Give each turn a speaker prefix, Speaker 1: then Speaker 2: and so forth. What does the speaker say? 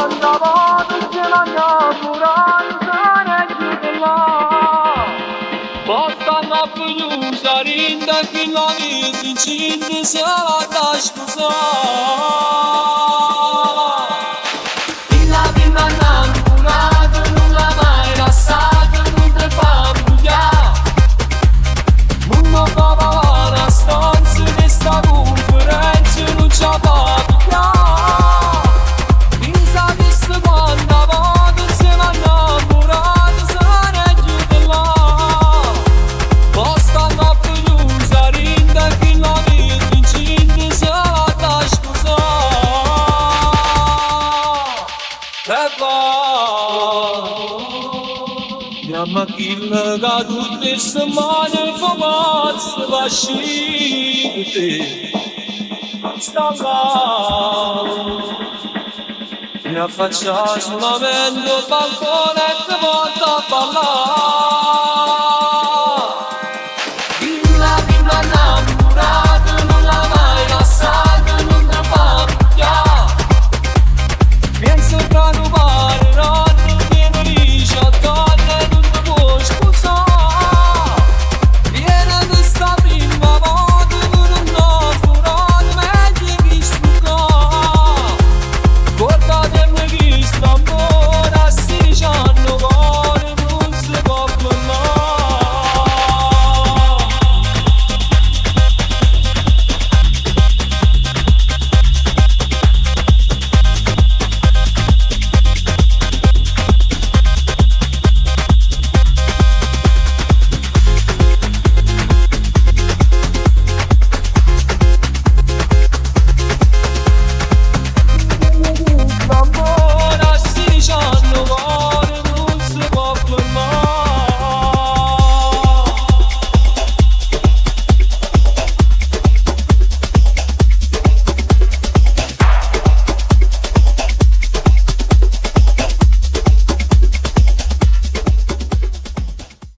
Speaker 1: andavo insieme a mia muraglia sarei là. Postanno più sarinda che la mia si incinte se la tash kusa. Villa villa innamorata non l'ha mai lasciata, non te fa bugiare. Uno fa una stanza di sta conferenza non ci fa pigliare. Pensa visto quando vado insieme a innamorata sarei giù là. Postanno più sarinda che la mia si incinte se la tash kusa. E va Yamma killa ga tutte semane fa mazza vascite Stava Mi affaccia solamente al balcone e ti porta a parlare. Villa villa innamorata non l'ha mai lasciata, non te fa picchiare. Vieni sopra